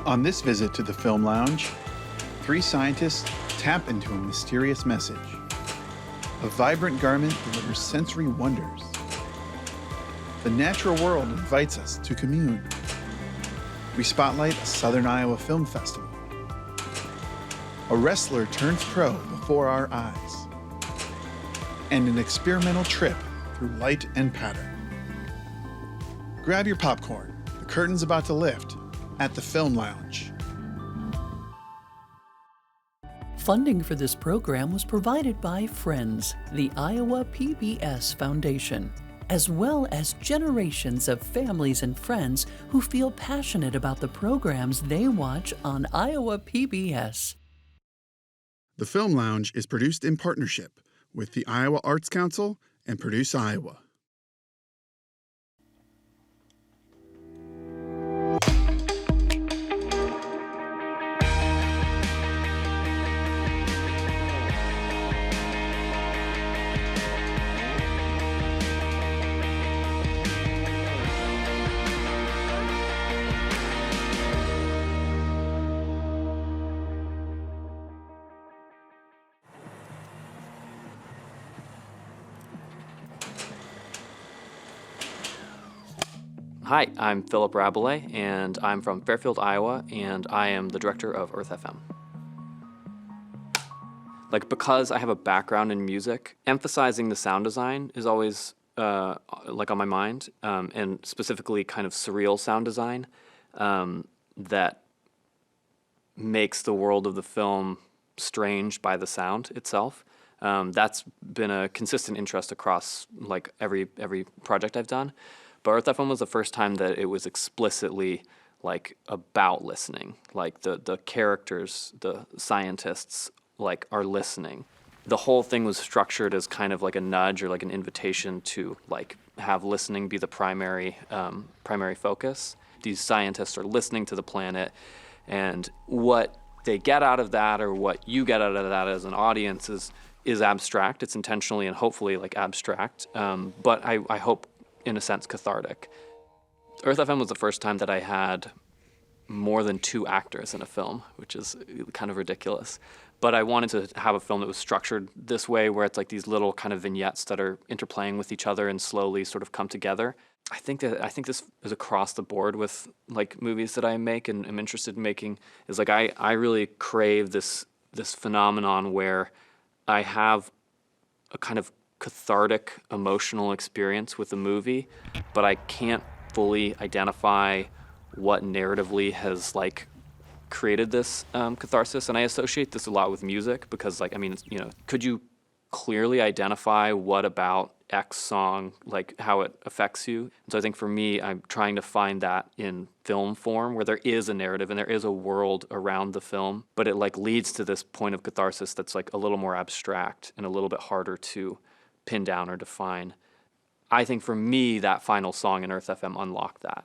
On this visit to the Film Lounge, three scientists tap into a mysterious message. A vibrant garment delivers sensory wonders. The natural world invites us to commune. We spotlight a Southern Iowa Film Festival. A wrestler turns pro before our eyes. And an experimental trip through light and pattern. Grab your popcorn. The curtain's about to lift at the Film Lounge. Funding for this program was provided by Friends, the Iowa PBS Foundation, as well as generations of families and friends who feel passionate about the programs they watch on Iowa PBS. The Film Lounge is produced in partnership with the Iowa Arts Council and Produce Iowa. Hi, I'm Philip Rabalais, and I'm from Fairfield, Iowa, and I am the director of Earth FM. Because I have a background in music, emphasizing the sound design is always on my mind, and specifically kind of surreal sound design that makes the world of the film strange by the sound itself. That's been a consistent interest across every project I've done. But Earth FM was the first time that it was explicitly about listening. The characters, the scientists are listening. The whole thing was structured as kind of like a nudge or an invitation to have listening be the primary focus. These scientists are listening to the planet, and what they get out of that, or what you get out of that as an audience, is abstract. It's intentionally and hopefully abstract, but I hope in a sense cathartic. Earth FM was the first time that I had more than two actors in a film, which is kind of ridiculous. But I wanted to have a film that was structured this way, where it's these little kind of vignettes that are interplaying with each other and slowly sort of come together. I think this is across the board with movies that I make and am interested in making, is I really crave this phenomenon where I have a kind of cathartic emotional experience with the movie, but I can't fully identify what narratively has created this catharsis. And I associate this a lot with music because could you clearly identify what about X song, how it affects you? And so I think for me, I'm trying to find that in film form, where there is a narrative and there is a world around the film, but it leads to this point of catharsis that's a little more abstract and a little bit harder to pin down or define. I think for me, that final song in Earth FM unlocked that.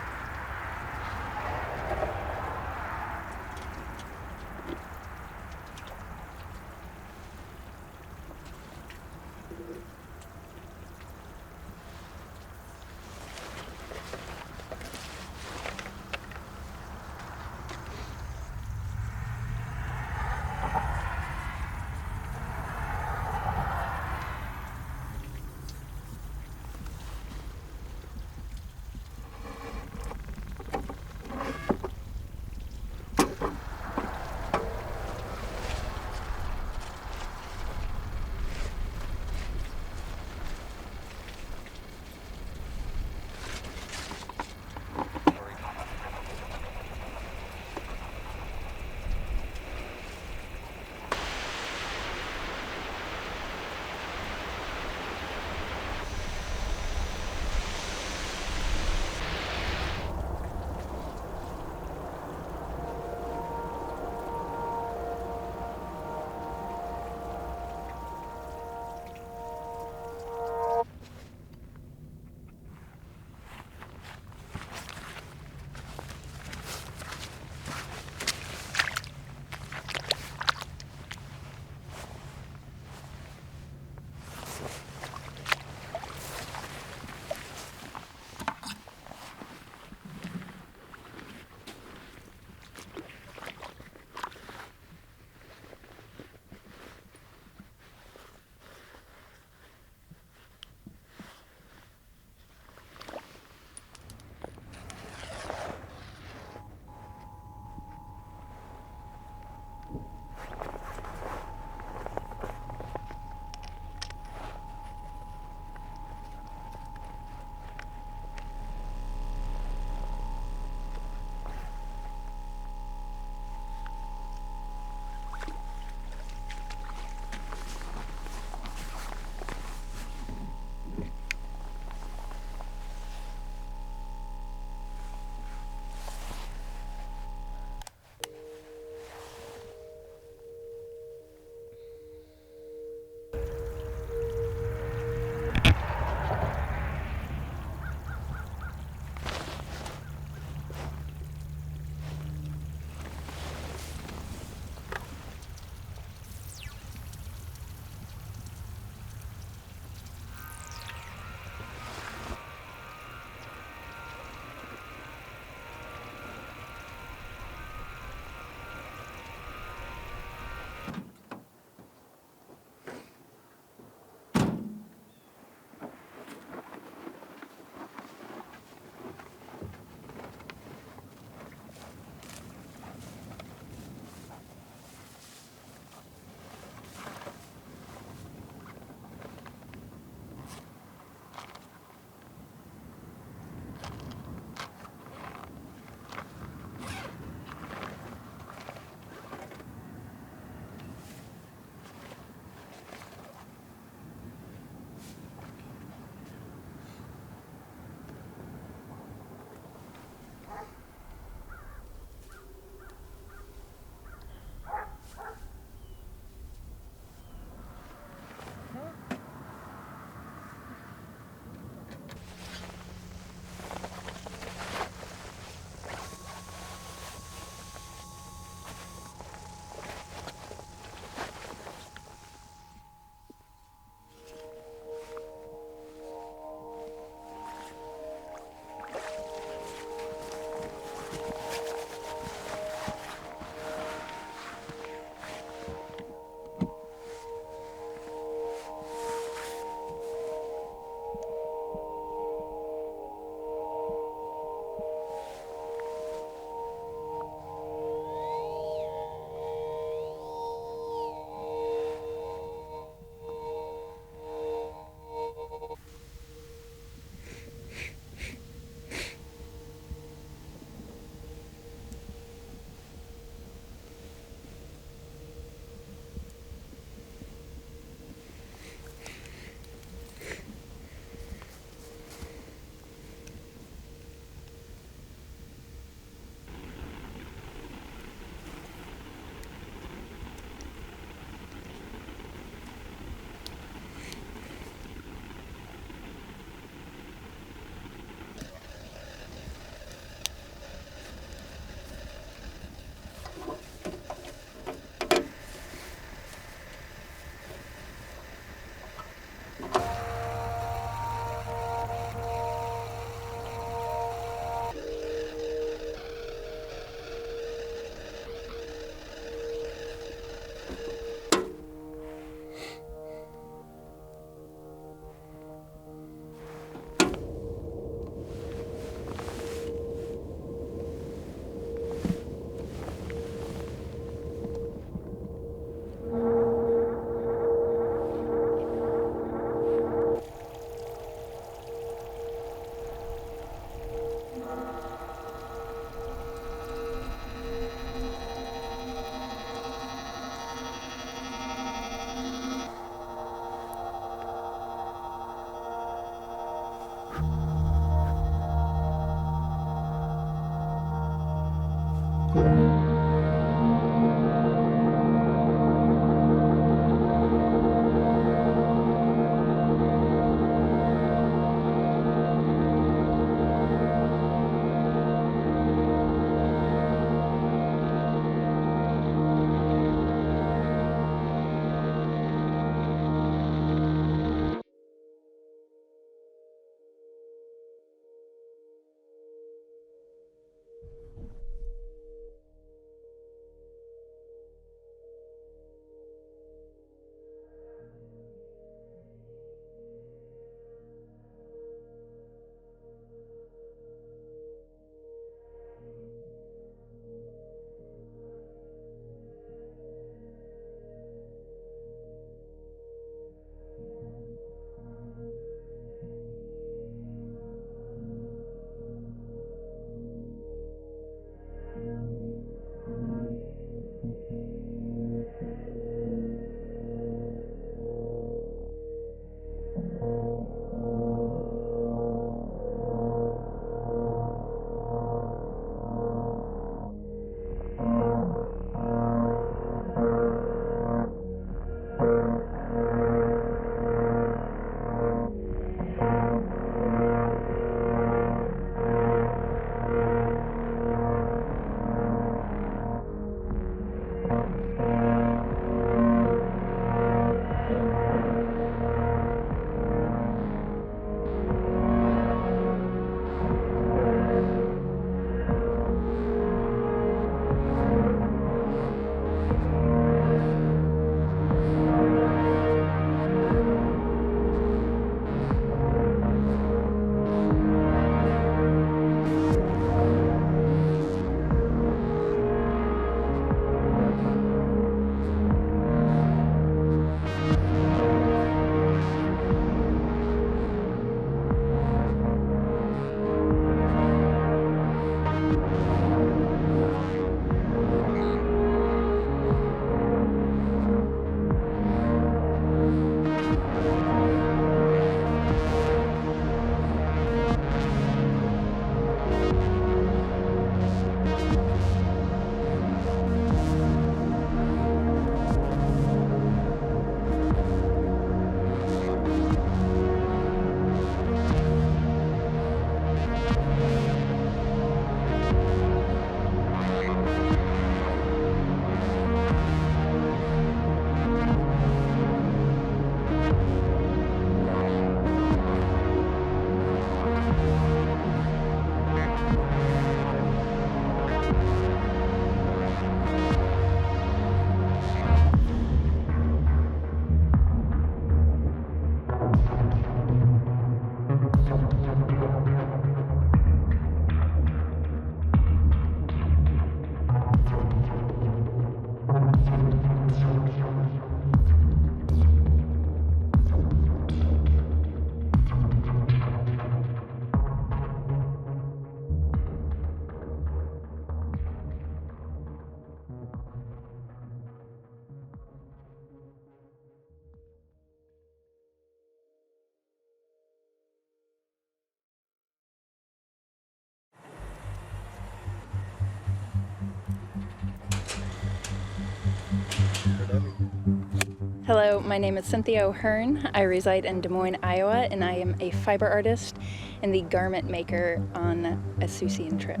Hello, my name is Cynthia O'Hern. I reside in Des Moines, Iowa, and I am a fiber artist and the garment maker on a Seussian Trip.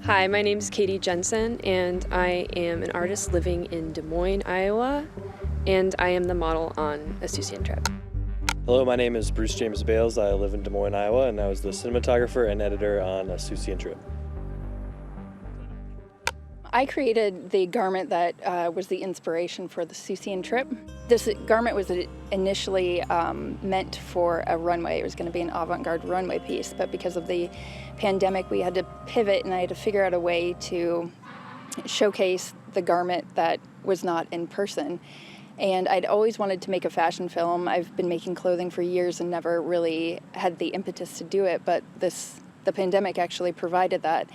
Hi, my name is Katie Jensen, and I am an artist living in Des Moines, Iowa, and I am the model on a Seussian Trip. Hello, my name is Bruce James Bales. I live in Des Moines, Iowa, and I was the cinematographer and editor on a Seussian Trip. I created the garment that was the inspiration for the Seussian Trip. This garment was initially meant for a runway. It was going to be an avant-garde runway piece, but because of the pandemic, we had to pivot, and I had to figure out a way to showcase the garment that was not in person. And I'd always wanted to make a fashion film. I've been making clothing for years and never really had the impetus to do it, but the pandemic actually provided that.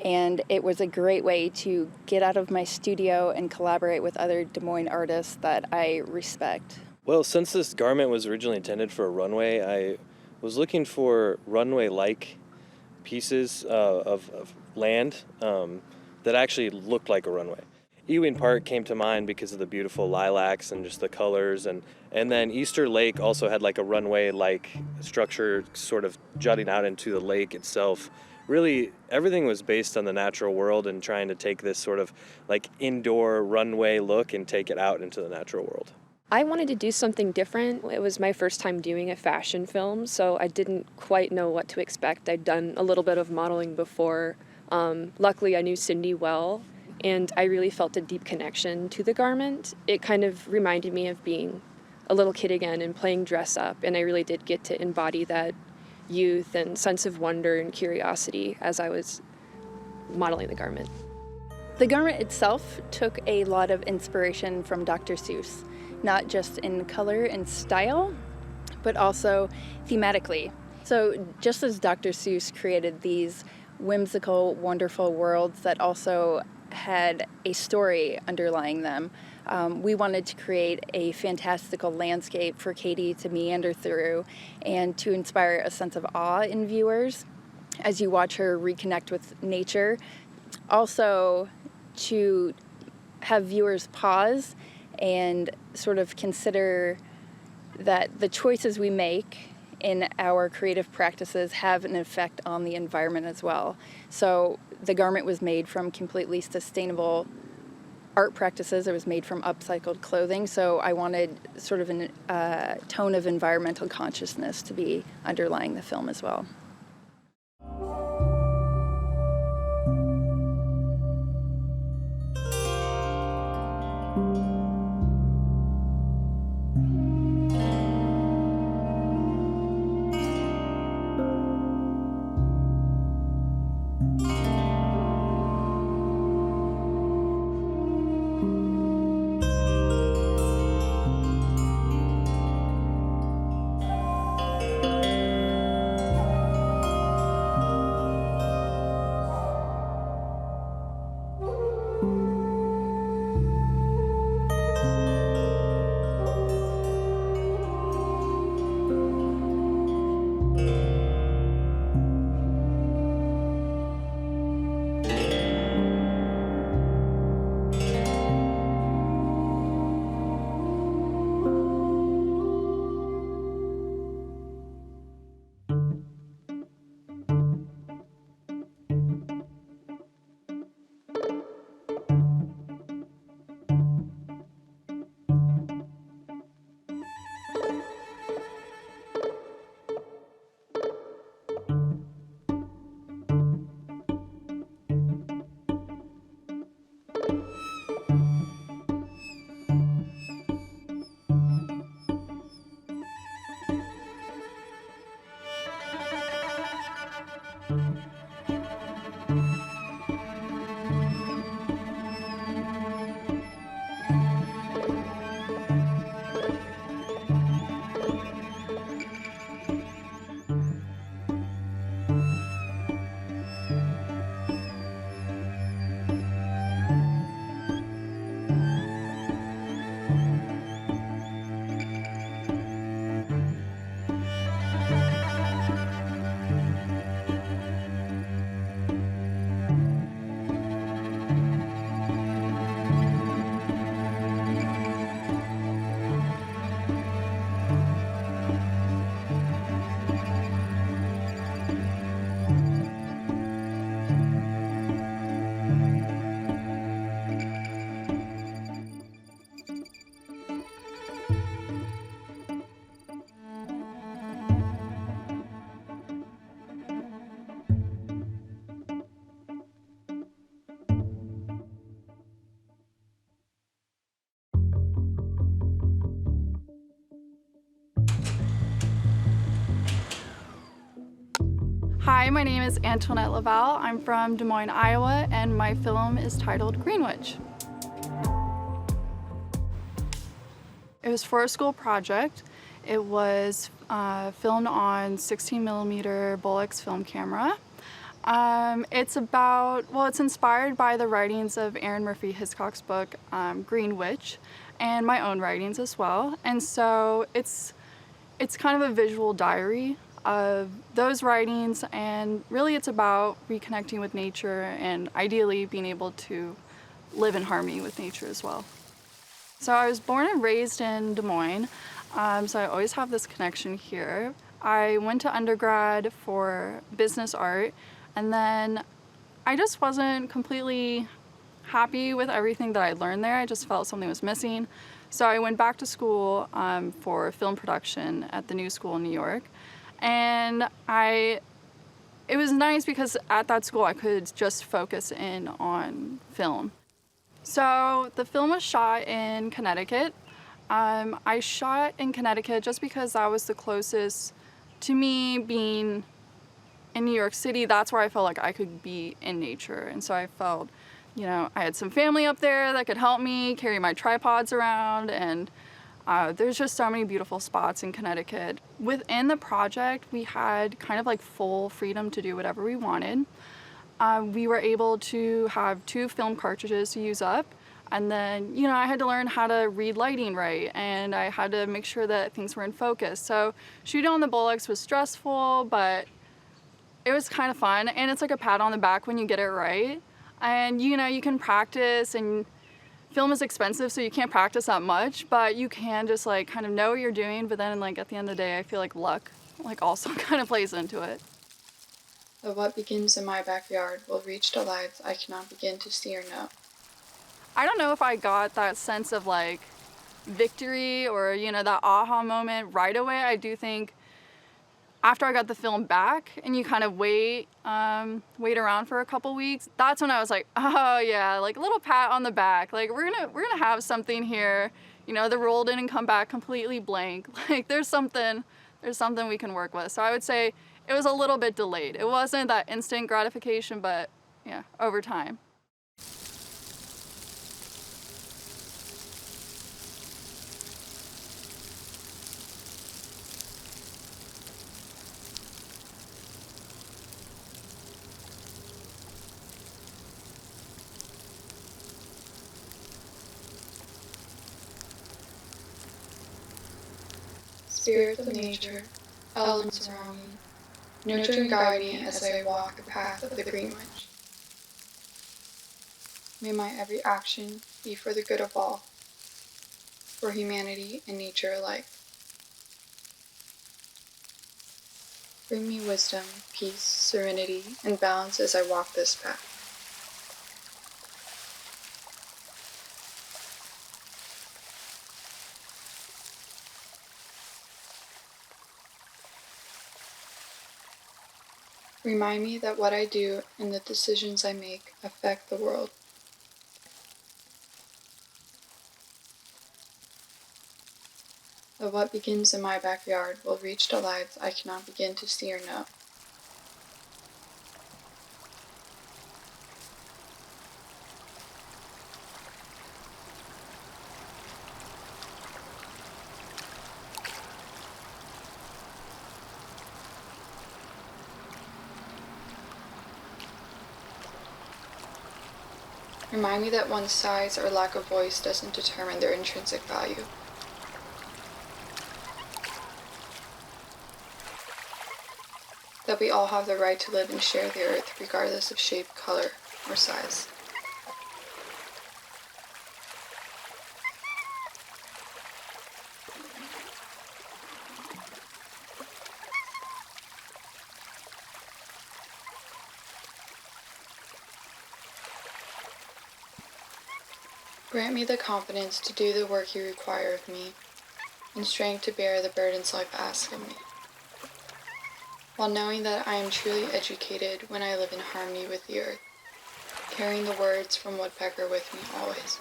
And it was a great way to get out of my studio and collaborate with other Des Moines artists that I respect. Well, since this garment was originally intended for a runway, I was looking for runway-like pieces of land that actually looked like a runway. Ewing Park came to mind because of the beautiful lilacs and just the colors, and then Easter Lake also had like a runway-like structure sort of jutting out into the lake itself. Really, everything was based on the natural world and trying to take this sort of like indoor runway look and take it out into the natural world. I wanted to do something different. It was my first time doing a fashion film, so I didn't quite know what to expect. I'd done a little bit of modeling before. Luckily, I knew Cindy well, and I really felt a deep connection to the garment. It kind of reminded me of being a little kid again and playing dress up, and I really did get to embody that youth and sense of wonder and curiosity as I was modeling the garment. The garment itself took a lot of inspiration from Dr. Seuss, not just in color and style, but also thematically. So just as Dr. Seuss created these whimsical, wonderful worlds that also had a story underlying them, we wanted to create a fantastical landscape for Katie to meander through and to inspire a sense of awe in viewers as you watch her reconnect with nature. Also, to have viewers pause and sort of consider that the choices we make in our creative practices have an effect on the environment as well. So the garment was made from completely sustainable art practices. It was made from upcycled clothing, so I wanted sort of a tone of environmental consciousness to be underlying the film as well. Hi, my name is Antoinette Laval. I'm from Des Moines, Iowa, and my film is titled Greenwich. It was for a school project. It was filmed on 16mm Bolex film camera. It's inspired by the writings of Aaron Murphy Hiscock's book, Greenwich, and my own writings as well. And so it's kind of a visual diary of those writings, and really it's about reconnecting with nature and ideally being able to live in harmony with nature as well. So I was born and raised in Des Moines, so I always have this connection here. I went to undergrad for business art, and then I just wasn't completely happy with everything that I learned there. I just felt something was missing. So I went back to school for film production at the New School in New York. And it was nice because at that school I could just focus in on film. So the film was shot in Connecticut. I shot in Connecticut just because that was the closest to me being in New York City. That's where I felt like I could be in nature. And so I felt, I had some family up there that could help me carry my tripods around, and there's just so many beautiful spots in Connecticut. Within the project, we had kind of like full freedom to do whatever we wanted. We were able to have 2 film cartridges to use up, and then, I had to learn how to read lighting right, and I had to make sure that things were in focus. So shooting on the Bolex was stressful, but it was kind of fun, and it's like a pat on the back when you get it right. And, you can practice, and film is expensive, so you can't practice that much, but you can just kind of know what you're doing. But then at the end of the day, I feel like luck also kind of plays into it. What begins in my backyard will reach the lives I cannot begin to see or know. I don't know if I got that sense of victory or, that aha moment right away. I do think after I got the film back and you kind of wait around for a couple weeks, that's when I was like, oh yeah, a little pat on the back. We're gonna have something here. The roll didn't come back completely blank. There's something we can work with. So I would say it was a little bit delayed. It wasn't that instant gratification, but yeah, over time. Spirits of nature, elements around me, nurture and guide me as I walk the path of the Greenwich. May my every action be for the good of all, for humanity and nature alike. Bring me wisdom, peace, serenity, and balance as I walk this path. Remind me that what I do and the decisions I make affect the world. That what begins in my backyard will reach the lives I cannot begin to see or know. Remind me that one's size or lack of voice doesn't determine their intrinsic value. That we all have the right to live and share the earth regardless of shape, color, or size. Grant me the confidence to do the work you require of me, and strength to bear the burdens life asks of me, while knowing that I am truly educated when I live in harmony with the earth, carrying the words from woodpecker with me always.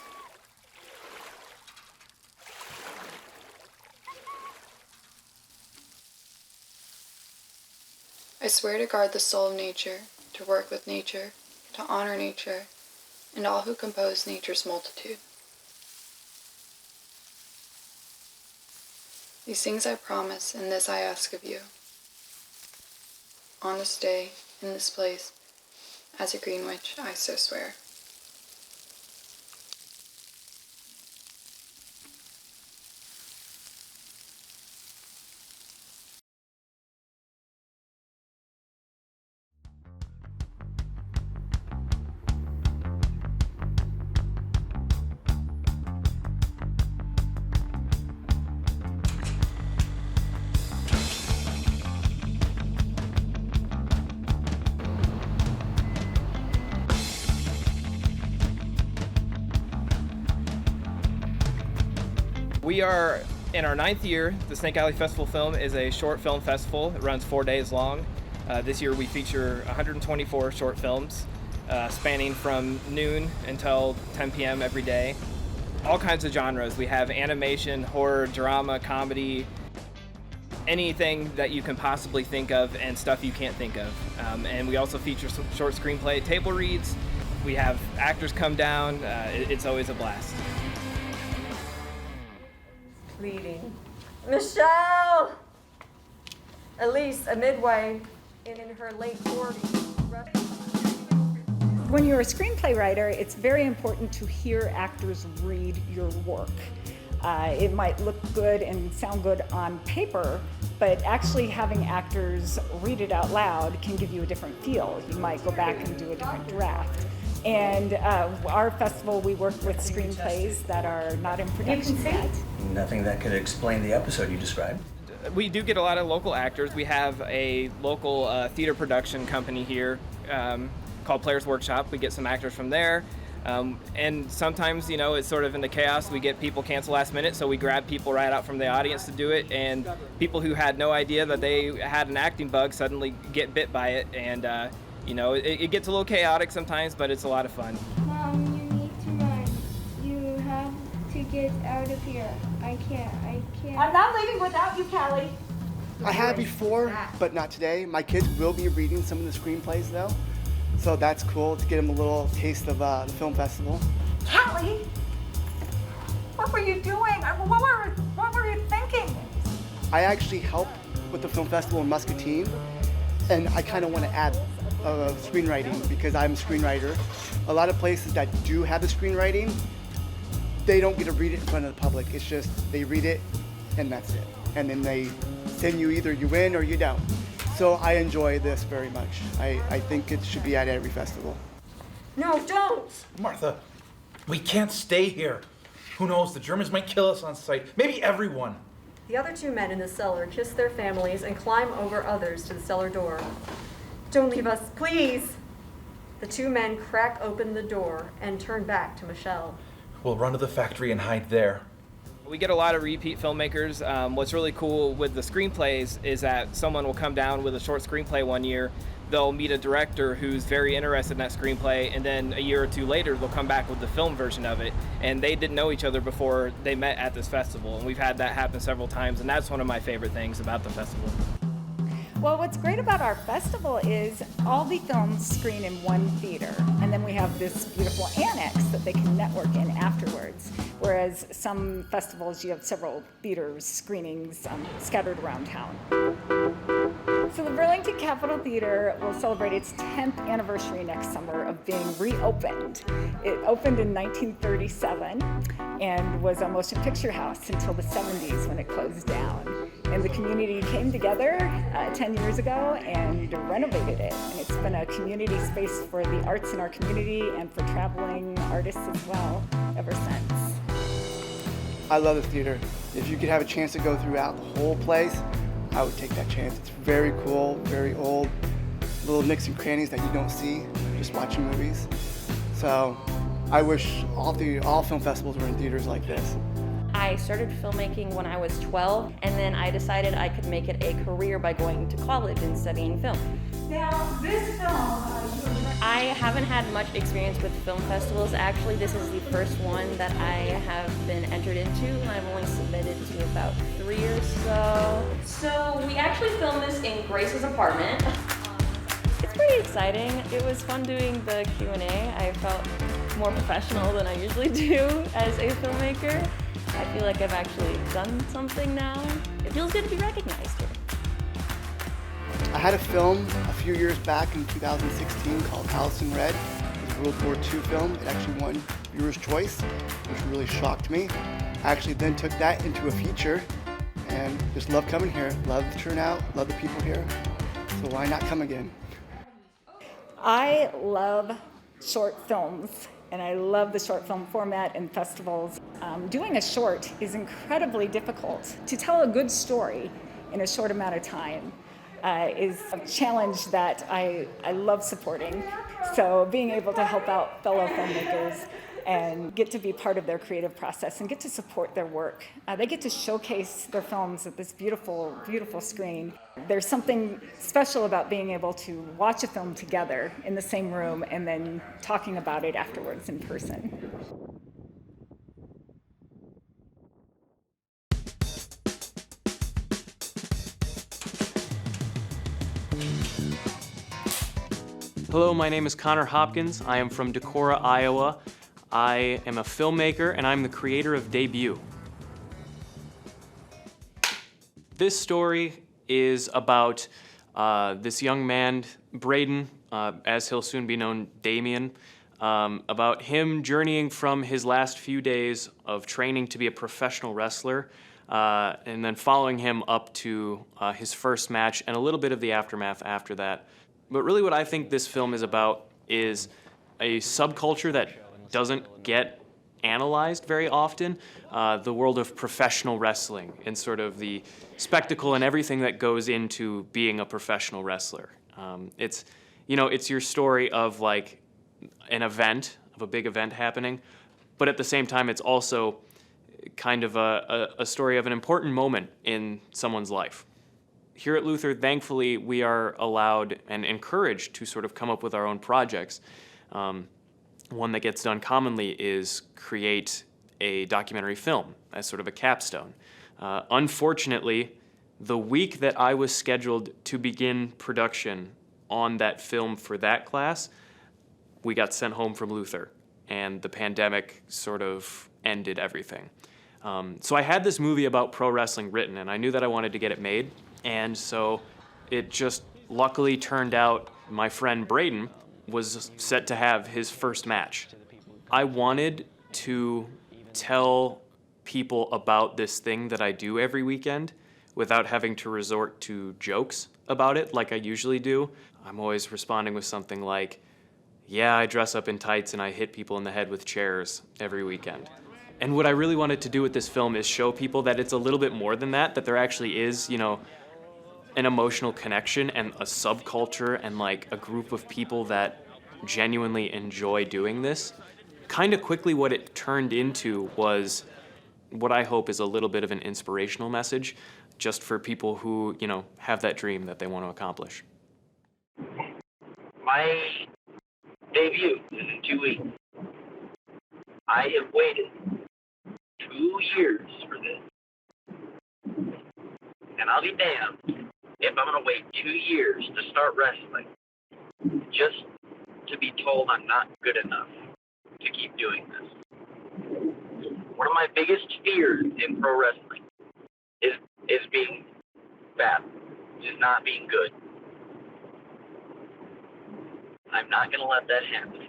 I swear to guard the soul of nature, to work with nature, to honor nature, and all who compose nature's multitude. These things I promise, and this I ask of you. On this day, in this place, as a green witch, I so swear. We are in our 9th year. The Snake Alley Festival Film is a short film festival. It runs 4 days long. This year we feature 124 short films spanning from noon until 10 p.m. every day. All kinds of genres. We have animation, horror, drama, comedy, anything that you can possibly think of and stuff you can't think of. And we also feature some short screenplay table reads. We have actors come down. It's always a blast. Leading. Michelle! Elise, a midway and in her late 40s. When you're a screenplay writer, it's very important to hear actors read your work. It might look good and sound good on paper, but actually having actors read it out loud can give you a different feel. You might go back and do a different draft. And our festival, we work with screenplays that are not in production yet. Nothing that could explain the episode you described. We do get a lot of local actors. We have a local theater production company here called Players Workshop. We get some actors from there. And sometimes, you know, it's sort of in the chaos. We get people cancel last minute, so we grab people right out from the audience to do it. And people who had no idea that they had an acting bug suddenly get bit by it. And, you know, it gets a little chaotic sometimes, but it's a lot of fun. Mom, you need to run. You have to get out of here. I can't. I'm not leaving without you, Callie. I have before, but not today. My kids will be reading some of the screenplays though. So that's cool to get them a little taste of the film festival. Callie, what were you doing? What were you thinking? I actually help with the film festival in Muscatine, and I kind of want to add screenwriting because I'm a screenwriter. A lot of places that do have the screenwriting, they don't get to read it in front of the public. It's just they read it and that's it. And then they send you either you win or you don't. So I enjoy this very much. I think it should be at every festival. No, don't! Martha, we can't stay here. Who knows, the Germans might kill us on sight. Maybe everyone. The other two men in the cellar kiss their families and climb over others to the cellar door. Don't leave us, please! The two men crack open the door and turn back to Michelle. We'll run to the factory and hide there. We get a lot of repeat filmmakers. What's really cool with the screenplays is that someone will come down with a short screenplay one year, they'll meet a director who's very interested in that screenplay, and then a year or two later they'll come back with the film version of it, and they didn't know each other before they met at this festival, and we've had that happen several times, and that's one of my favorite things about the festival. Well, what's great about our festival is all the films screen in one theater, and then we have this beautiful annex that they can network in afterwards. Whereas some festivals, you have several theaters screenings scattered around town. So the Burlington Capitol Theater will celebrate its 10th anniversary next summer of being reopened. It opened in 1937 and was a motion picture house until the 70s when it closed down. And the community came together 10 years ago and renovated it. And it's been a community space for the arts in our community and for traveling artists as well ever since. I love the theater. If you could have a chance to go throughout the whole place, I would take that chance. It's very cool, very old, little nooks and crannies that you don't see just watching movies. So I wish all film festivals were in theaters like this. I started filmmaking when I was 12, and then I decided I could make it a career by going to college and studying film. Now, this film, I haven't had much experience with film festivals. Actually, this is the first one that I have been entered into. I've only submitted to about 3 or so. So we actually filmed this in Grace's apartment. exciting. It was fun doing the Q&A. I felt more professional than I usually do as a filmmaker. I feel like I've actually done something now. It feels good to be recognized here. I had a film a few years back in 2016 called Alice in Red. It was a World War II film. It actually won Viewer's Choice, which really shocked me. I actually then took that into a feature and just love coming here. Love the turnout, love the people here. So why not come again? I love short films, and I love the short film format and festivals. Doing a short is incredibly difficult. To tell a good story in a short amount of time is a challenge that I love supporting. So being able to help out fellow filmmakers and get to be part of their creative process and get to support their work. They get to showcase their films at this beautiful, beautiful screen. There's something special about being able to watch a film together in the same room and then talking about it afterwards in person. Hello, my name is Connor Hopkins. I am from Decorah, Iowa. I am a filmmaker and I'm the creator of Debut. This story is about this young man, Braden, as he'll soon be known, Damien, about him journeying from his last few days of training to be a professional wrestler, and then following him up to his first match and a little bit of the aftermath after that. But really what I think this film is about is a subculture that doesn't get analyzed very often, the world of professional wrestling and sort of the spectacle and everything that goes into being a professional wrestler. It's your story of like an event, of a big event happening, but at the same time it's also kind of a story of an important moment in someone's life. Here at Luther, thankfully, we are allowed and encouraged to sort of come up with our own projects. One that gets done commonly is create a documentary film as sort of a capstone. Unfortunately, the week that I was scheduled to begin production on that film for that class, we got sent home from Luther, and the pandemic sort of ended everything. So I had this movie about pro wrestling written, and I knew that I wanted to get it made. And so it just luckily turned out my friend Braden was set to have his first match. I wanted to tell people about this thing that I do every weekend without having to resort to jokes about it like I usually do. I'm always responding with something like, yeah, I dress up in tights and I hit people in the head with chairs every weekend. And what I really wanted to do with this film is show people that it's a little bit more than that, that there actually is, an emotional connection and a subculture and like a group of people that genuinely enjoy doing this. Kind of quickly what it turned into was what I hope is a little bit of an inspirational message just for people who, have that dream that they want to accomplish. My debut is in 2 weeks. I have waited 2 years for this. And I'll be damned if I'm going to wait 2 years to start wrestling just to be told I'm not good enough to keep doing this. One of my biggest fears in pro wrestling is being bad, is not being good. I'm not going to let that happen.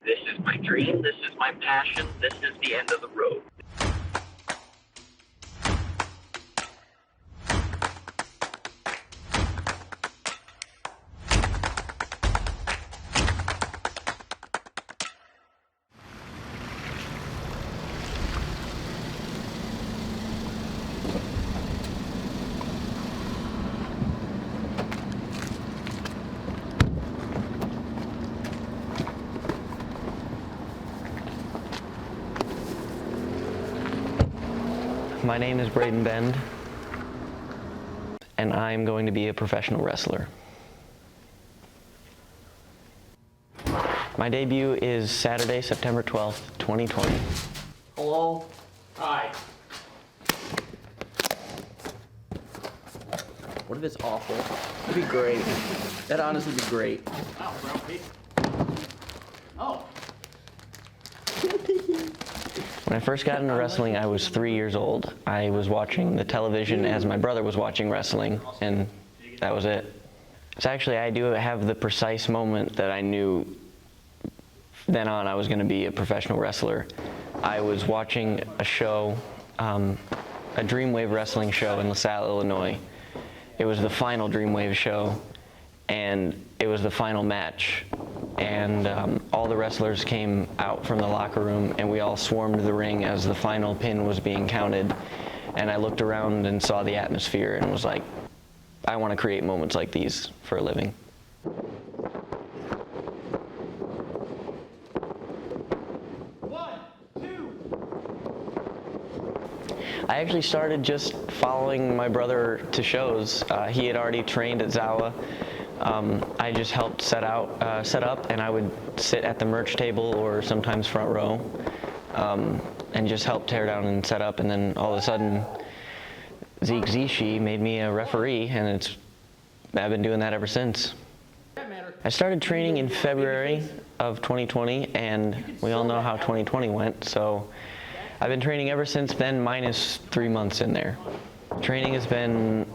This is my dream, this is my passion, this is the end of the road. My name is Braden Bend, and I'm going to be a professional wrestler. My debut is Saturday, September 12th, 2020. Hello? Hi. What if it's awful? It'd be great. That'd honestly be great. Oh. When I first got into wrestling, I was 3 years old. I was watching the television as my brother was watching wrestling, and that was it. So actually, I do have the precise moment that I knew then on I was going to be a professional wrestler. I was watching a show, a Dreamwave wrestling show in LaSalle, Illinois. It was the final Dreamwave show, and it was the final match. And all the wrestlers came out from the locker room, and we all swarmed the ring as the final pin was being counted. And I looked around and saw the atmosphere and was like, I want to create moments like these for a living. I actually started just following my brother to shows. He had already trained at Zawa. I just helped set up, and I would sit at the merch table or sometimes front row, and just help tear down and set up. And then all of a sudden, Zeke Zishi made me a referee, and I've been doing that ever since. I started training in February of 2020, and we all know how 2020 went, so I've been training ever since then, minus 3 months in there. Training has been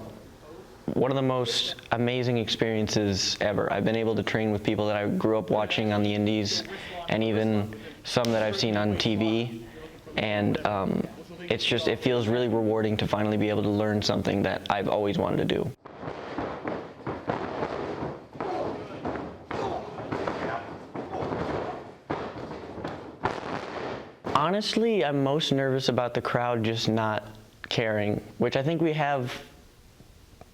one of the most amazing experiences ever. I've been able to train with people that I grew up watching on the indies, and even some that I've seen on TV, and it feels really rewarding to finally be able to learn something that I've always wanted to do. Honestly, I'm most nervous about the crowd just not caring, which I think we have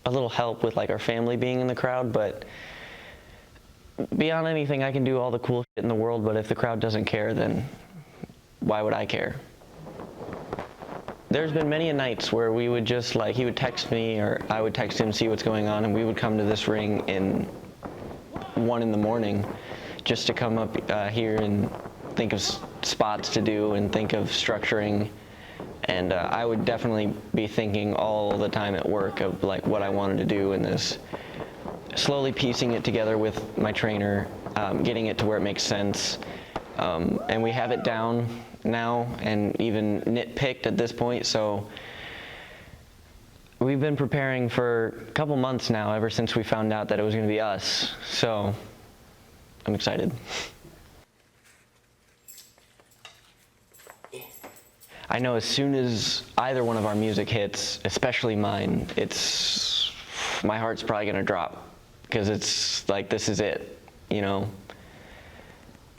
a little help with, like, our family being in the crowd, but beyond anything, I can do all the cool shit in the world, but if the crowd doesn't care, then why would I care? There's been many nights where we would just, like, he would text me or I would text him, see what's going on, and we would come to this ring in 1 in the morning just to come up here and think of spots to do and think of structuring. And I would definitely be thinking all the time at work of, like, what I wanted to do in this, slowly piecing it together with my trainer, getting it to where it makes sense. And we have it down now and even nitpicked at this point, so we've been preparing for a couple months now, ever since we found out that it was going to be us, so I'm excited. I know as soon as either one of our music hits, especially mine, my heart's probably going to drop, because it's like, this is it, you know?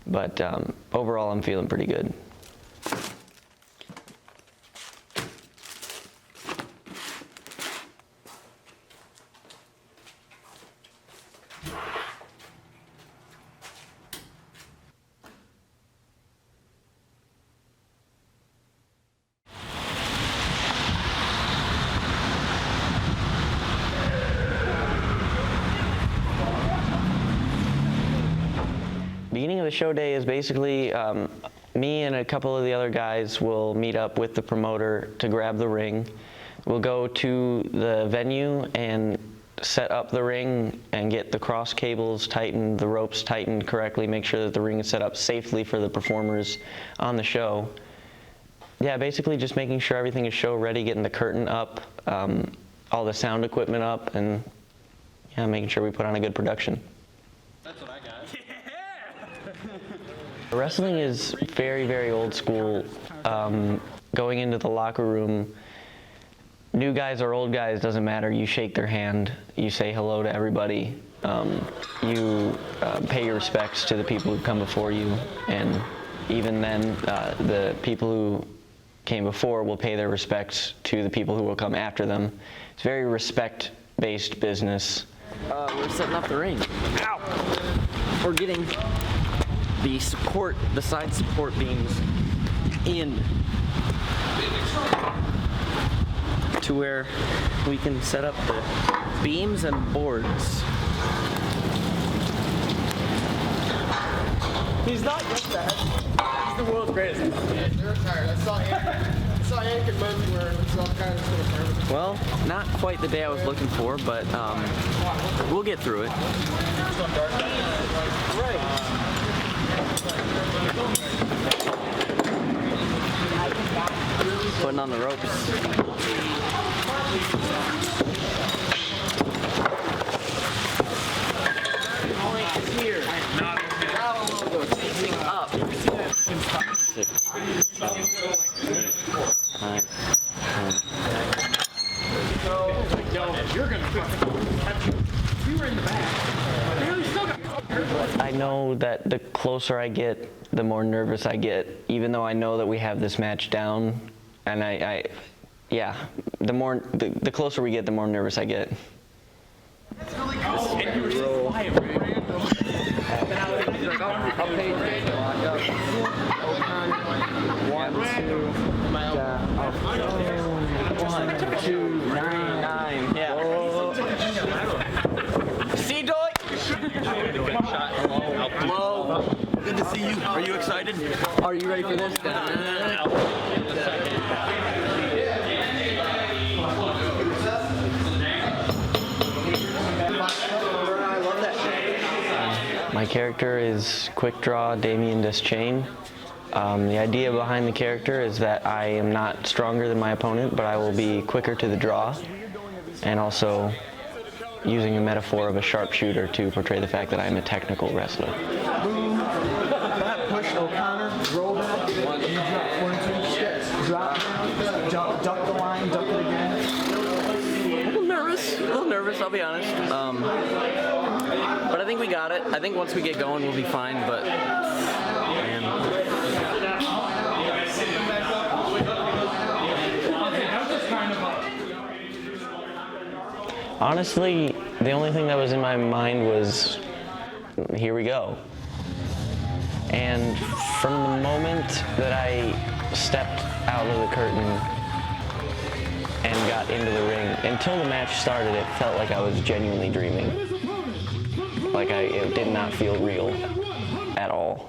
But overall, I'm feeling pretty good. Beginning of the show day is basically me and a couple of the other guys will meet up with the promoter to grab the ring. We'll go to the venue and set up the ring and get the cross cables tightened, the ropes tightened correctly, make sure that the ring is set up safely for the performers on the show. Yeah, basically just making sure everything is show ready, getting the curtain up, all the sound equipment up, and yeah, making sure we put on a good production. That's what I got. Wrestling is very, very old school. Going into the locker room, new guys or old guys, doesn't matter. You shake their hand, you say hello to everybody, you pay your respects to the people who come before you, and even then, the people who came before will pay their respects to the people who will come after them. It's very respect-based business. We're setting up the ring. Ow! We're getting the side support beams in to where we can set up the beams and boards. He's not just that. He's the world's greatest. They're tired. I saw him. Well, not quite the day I was looking for, but we'll get through it. Putting on the ropes. Here. Up. 6, 7, 8, 9, 10. You're gonna catch you. You were in the back. I know that the closer I get, the more nervous I get, even though I know that we have this match down. And yeah, the closer we get, the more nervous I get. That's really cool. And you were just flying random. I'll pay you. 1, 2, 9. Yeah. See, Doy? Hello. Good to see you. Are you excited? Are you ready for this? My character is Quick Draw Damien Deschain. The idea behind the character is that I am not stronger than my opponent, but I will be quicker to the draw, and also using a metaphor of a sharpshooter to portray the fact that I am a technical wrestler. Boom, back push O'Connor, roll back, drop 1, 2, drop down, duck the line, duck it again. A little nervous, I'll be honest. But I think we got it. I think once we get going, we'll be fine, but man. Honestly, the only thing that was in my mind was, here we go. And from the moment that I stepped out of the curtain and got into the ring, until the match started, it felt like I was genuinely dreaming. Like it did not feel real at all.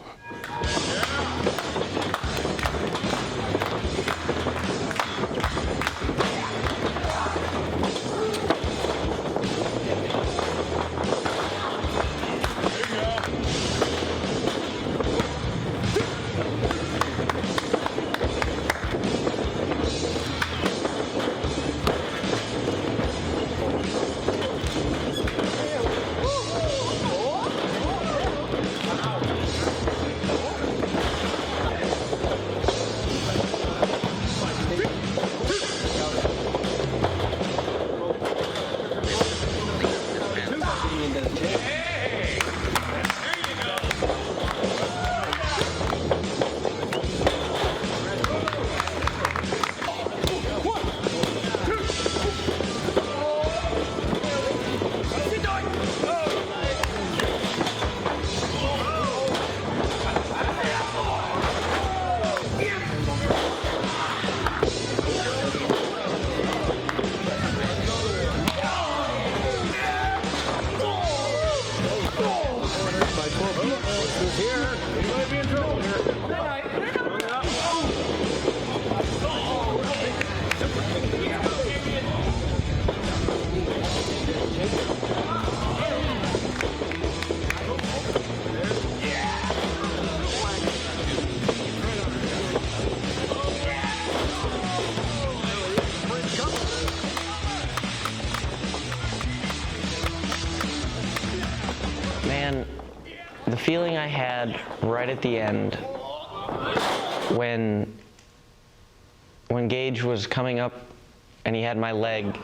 Man, the feeling I had right at the end when Gage was coming up and he had my leg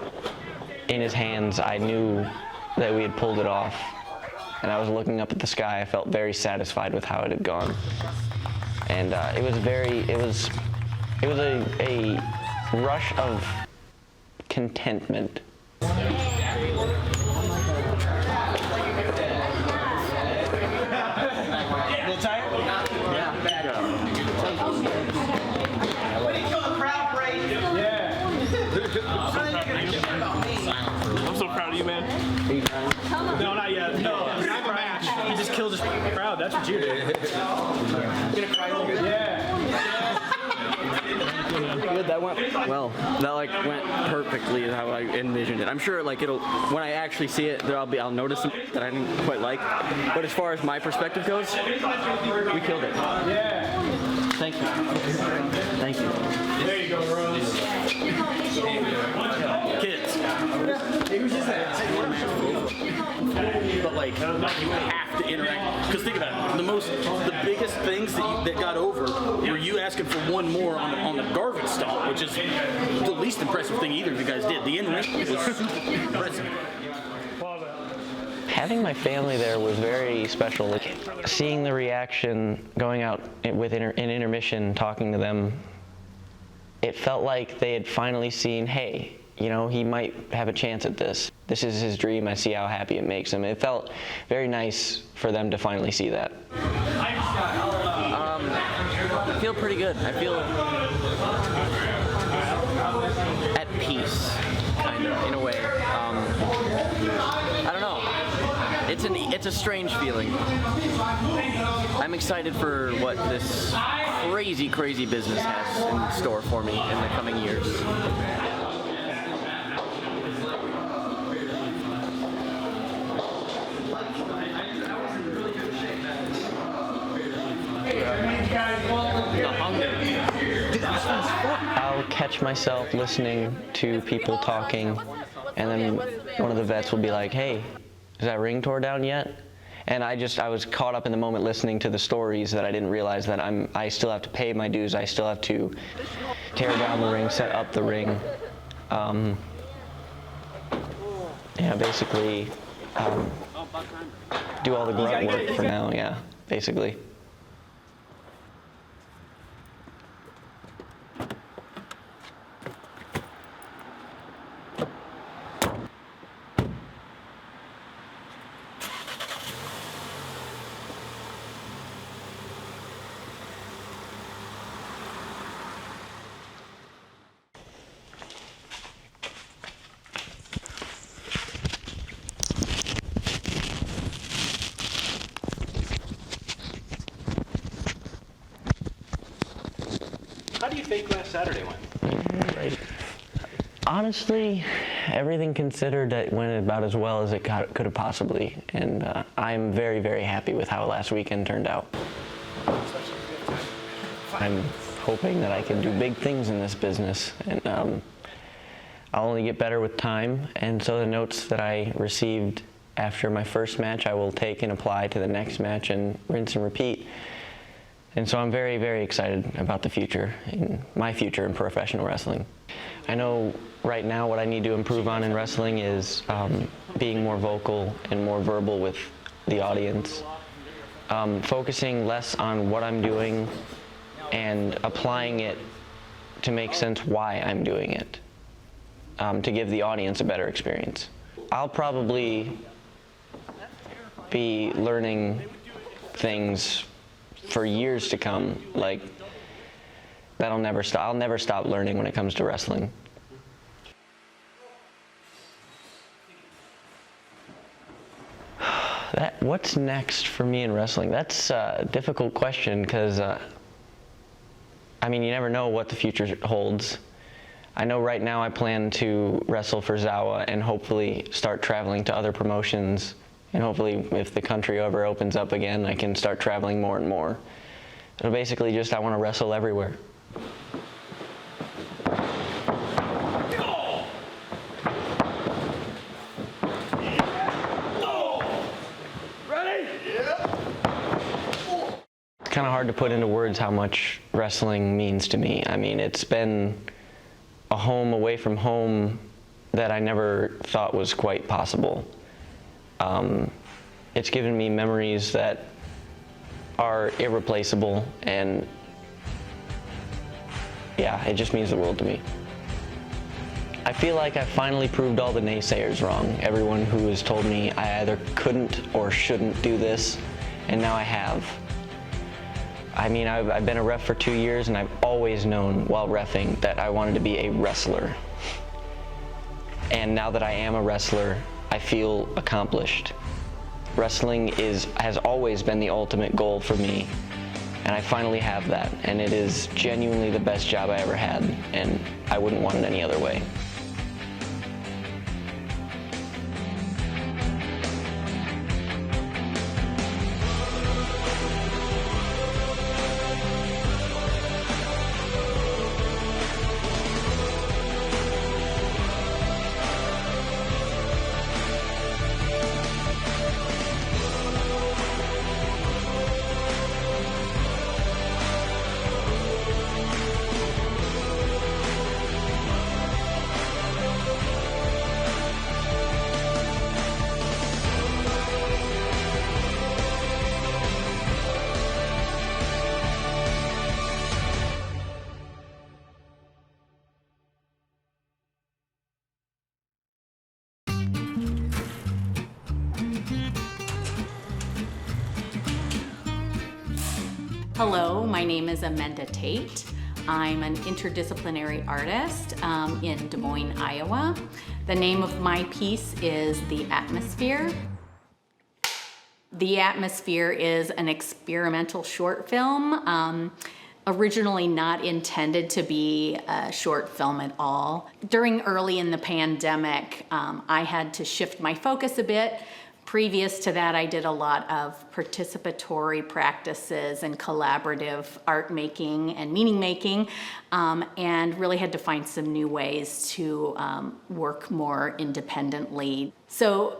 in his hands, I knew that we had pulled it off. And I was looking up at the sky. I felt very satisfied with how it had gone. And it was a rush of contentment. I'm so proud of you, man. No, not yet. No, not a match. You just killed this crowd. That's what you did. Yeah. Good, that went well. That like went perfectly how I envisioned it. I'm sure like it'll, when I actually see it, I'll notice something that I didn't quite like. But as far as my perspective goes, we killed it. Yeah. Thank you. Thank you. There you go, Rose. Kids. But like you have to interact, because think about it, the biggest things that got over were you asking for one more on the garbage stall, which is the least impressive thing either of you guys did. The interaction was super impressive. Having my family there was very special. Like, seeing the reaction, going out with in intermission, talking to them, it felt like they had finally seen, hey, you know, he might have a chance at this. This is his dream. I see how happy it makes him. It felt very nice for them to finally see that. I feel pretty good. I feel at peace, kind of, in a way. I don't know. It's a strange feeling. I'm excited for what this crazy business has in store for me in the coming years. I'll catch myself listening to people talking, and then one of the vets will be like, hey, is that ring tore down yet? And I was caught up in the moment listening to the stories that I didn't realize that I still have to pay my dues. I still have to tear down the ring, set up the ring. Yeah, basically do all the grunt work for now, yeah, basically. How do you think last Saturday went? Honestly, everything considered, it went about as well as it could have possibly, and I'm very, very happy with how last weekend turned out. I'm hoping that I can do big things in this business, and I'll only get better with time, and so the notes that I received after my first match I will take and apply to the next match and rinse and repeat. And so I'm very, very excited about the future, my future in professional wrestling. I know right now what I need to improve on in wrestling is being more vocal and more verbal with the audience. Focusing less on what I'm doing and applying it to make sense why I'm doing it, to give the audience a better experience. I'll probably be learning things for years to come, like that'll never stop. I'll never stop learning when it comes to wrestling. What's next for me in wrestling? That's a difficult question because I mean, you never know what the future holds. I know right now I plan to wrestle for Zawa and hopefully start traveling to other promotions. And hopefully, if the country ever opens up again, I can start traveling more and more. So basically, just I want to wrestle everywhere. Ready? It's kind of hard to put into words how much wrestling means to me. I mean, it's been a home away from home that I never thought was quite possible. It's given me memories that are irreplaceable, and yeah, it just means the world to me. I feel like I finally proved all the naysayers wrong. Everyone who has told me I either couldn't or shouldn't do this, and now I have. I mean, I've been a ref for 2 years, and I've always known while reffing that I wanted to be a wrestler. And now that I am a wrestler, I feel accomplished. Wrestling has always been the ultimate goal for me, And I finally have that, and it is genuinely the best job I ever had, and I wouldn't want it any other way. Hello, my name is Amanda Tate. I'm an interdisciplinary artist in Des Moines, Iowa. The name of my piece is The Atmosphere. The Atmosphere is an experimental short film, originally not intended to be a short film at all. During early in the pandemic, I had to shift my focus a bit. Previous to that, I did a lot of participatory practices and collaborative art making and meaning making, and really had to find some new ways to work more independently. So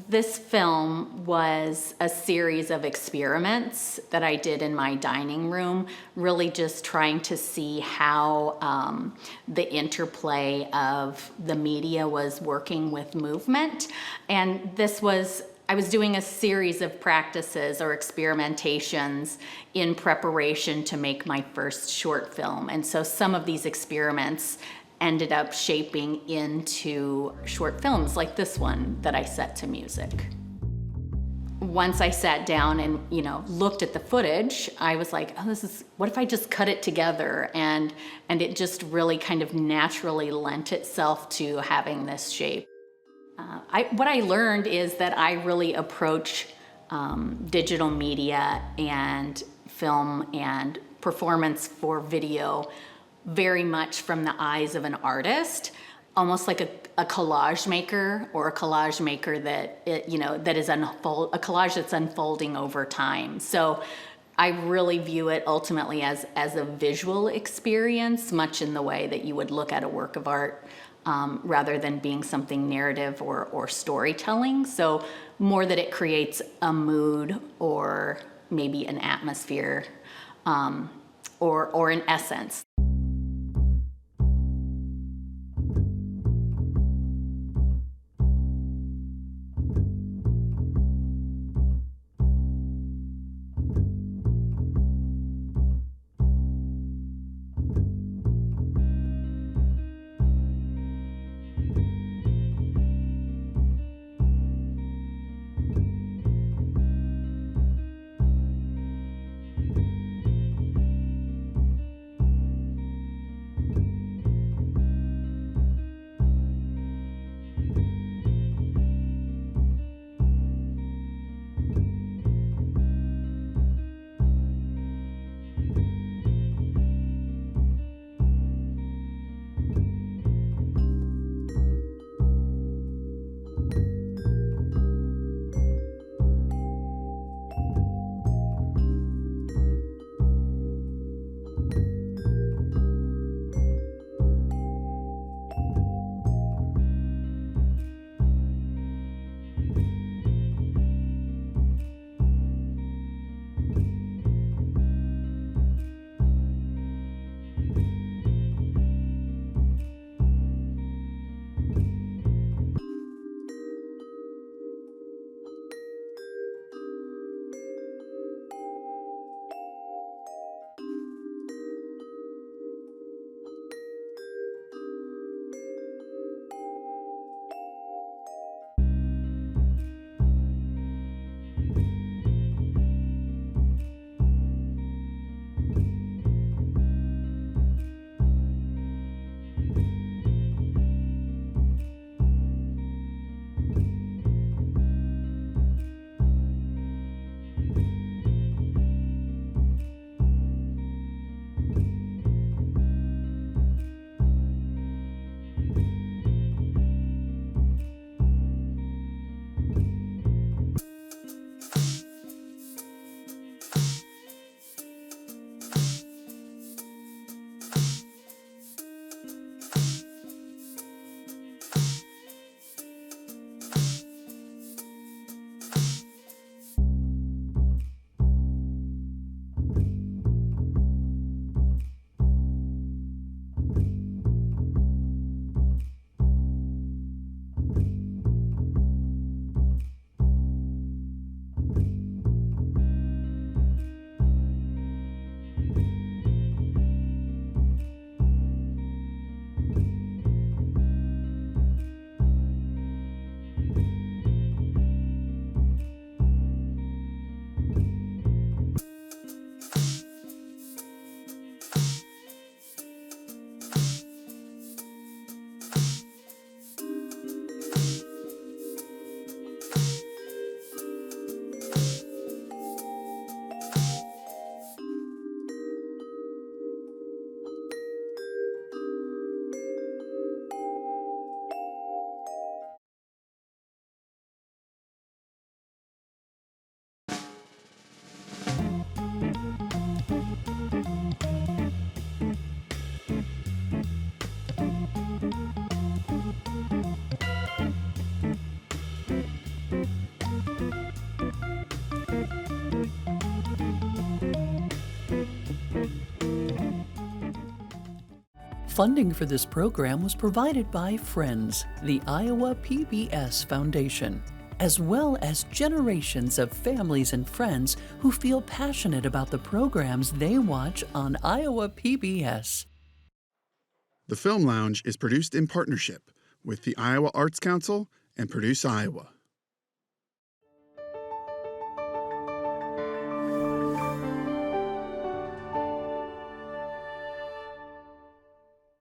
this film was a series of experiments that I did in my dining room, really just trying to see how the interplay of the media was working with movement. And I was doing a series of practices or experimentations in preparation to make my first short film. And so some of these experiments ended up shaping into short films like this one that I set to music. Once I sat down and, looked at the footage, I was like, what if I just cut it together? And it just really kind of naturally lent itself to having this shape. What I learned is that I really approach digital media and film and performance for video very much from the eyes of an artist, almost like a collage maker, or a collage maker that is a collage that's unfolding over time. So I really view it ultimately as a visual experience, much in the way that you would look at a work of art, rather than being something narrative or storytelling. So more that it creates a mood or maybe an atmosphere, or an essence. Funding for this program was provided by Friends, the Iowa PBS Foundation, as well as generations of families and friends who feel passionate about the programs they watch on Iowa PBS. The Film Lounge is produced in partnership with the Iowa Arts Council and Produce Iowa.